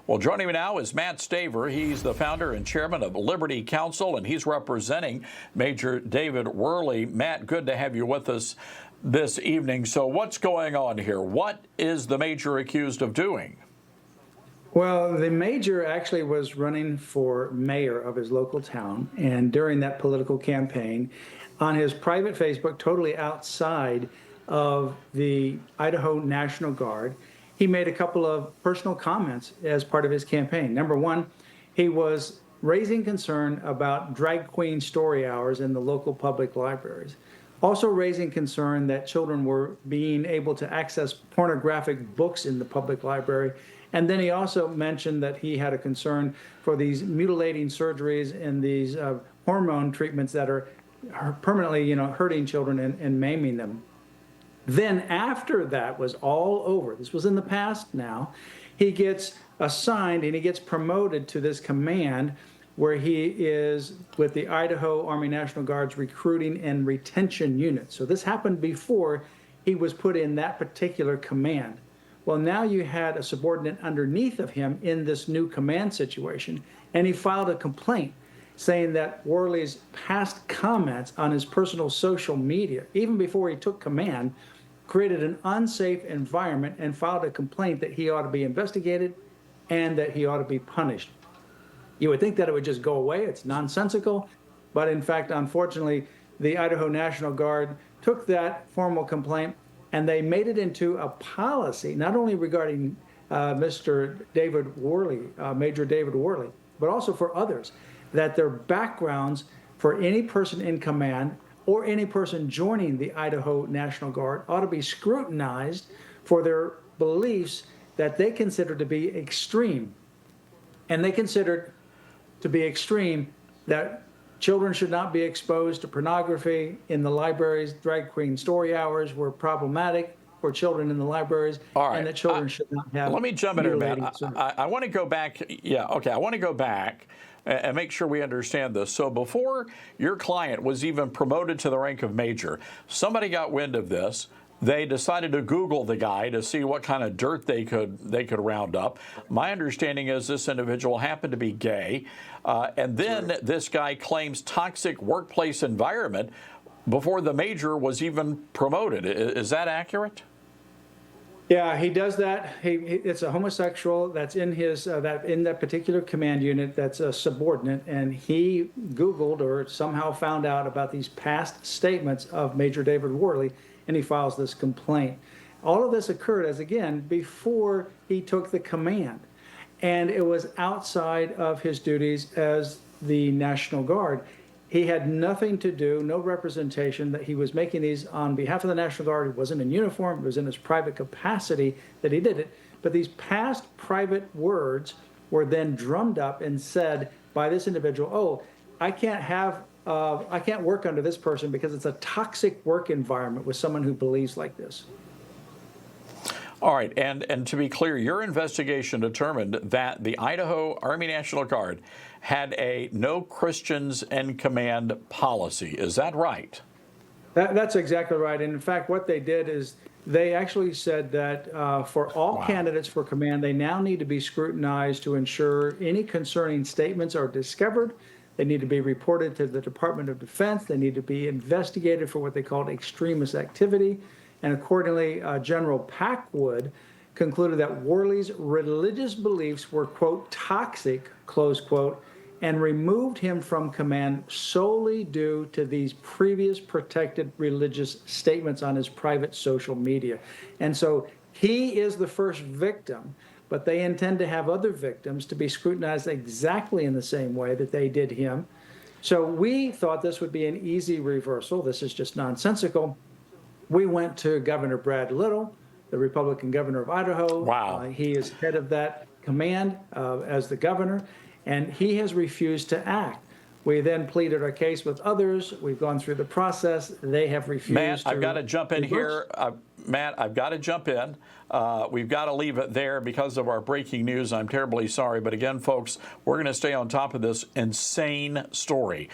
Well, joining me now is Matt Staver. He's the founder and chairman of Liberty Counsel, and he's representing Major David Worley. Matt, good to have you with us this evening. So what's going on here? What is the major accused of doing? Well, the major actually was running for mayor of his local town, and during that political campaign, on his private Facebook, totally outside of the Idaho National Guard, he made a couple of personal comments as part of his campaign. Number one, he was raising concern about drag queen story hours in the local public libraries. Also raising concern that children were being able to access pornographic books in the public library. And then he also mentioned that he had a concern for these mutilating surgeries and these hormone treatments that are permanently, hurting children and maiming them. Then after that was all over, this was in the past now, he gets assigned and he gets promoted to this command where he is with the Idaho Army National Guard's recruiting and retention unit. So this happened before he was put in that particular command. Well, now you had a subordinate underneath of him in this new command situation, and he filed a complaint saying that Worley's past comments on his personal social media, even before he took command, created an unsafe environment, and filed a complaint that he ought to be investigated and that he ought to be punished. You would think that it would just go away. It's nonsensical. But in fact, unfortunately, the Idaho National Guard took that formal complaint and they made it into a policy, not only regarding Mr. David Worley, Major David Worley, but also for others, that their backgrounds for any person in command or any person joining the Idaho National Guard ought to be scrutinized for their beliefs that they consider to be extreme. And they considered to be extreme that children should not be exposed to pornography in the libraries. Drag queen story hours were problematic for children in the libraries, and that children should not have. Let me jump in here, Matt. I want to go back. Yeah, okay. I want to go back and make sure we understand this. So before your client was even promoted to the rank of major, somebody got wind of this. They decided to Google the guy to see what kind of dirt they could round up. My understanding is this individual happened to be gay, and then this guy claims toxic workplace environment before the major was even promoted. Is that accurate? Yeah, he does that. It's a homosexual that's in his in that particular command unit that's a subordinate, and he Googled or somehow found out about these past statements of Major David Worley, and he files this complaint. All of this occurred, as again, before he took the command, and it was outside of his duties as the National Guard. He had nothing to do, no representation, that he was making these on behalf of the National Guard. He wasn't in uniform. It was in his private capacity that he did it. But these past private words were then drummed up and said by this individual, oh, I can't work under this person because it's a toxic work environment with someone who believes like this. All right, and to be clear, your investigation determined that the Idaho Army National Guard had a no Christians in command policy. Is that right? That's exactly right. And in fact, what they did is they actually said that for all candidates for command, they now need to be scrutinized to ensure any concerning statements are discovered. They need to be reported to the Department of Defense. They need to be investigated for what they called extremist activity. And accordingly, General Packwood concluded that Worley's religious beliefs were, quote, toxic, close quote, and removed him from command solely due to these previous protected religious statements on his private social media. And so he is the first victim, but they intend to have other victims to be scrutinized exactly in the same way that they did him. So we thought this would be an easy reversal. This is just nonsensical. We went to Governor Brad Little, the Republican governor of Idaho. Wow. He is head of that command as the governor, and he has refused to act. We then pleaded our case with others. We've gone through the process. They have refused. Matt, I've got to jump in here. Matt, I've got to jump in. We've got to leave it there because of our breaking news. I'm terribly sorry. But again, folks, we're going to stay on top of this insane story.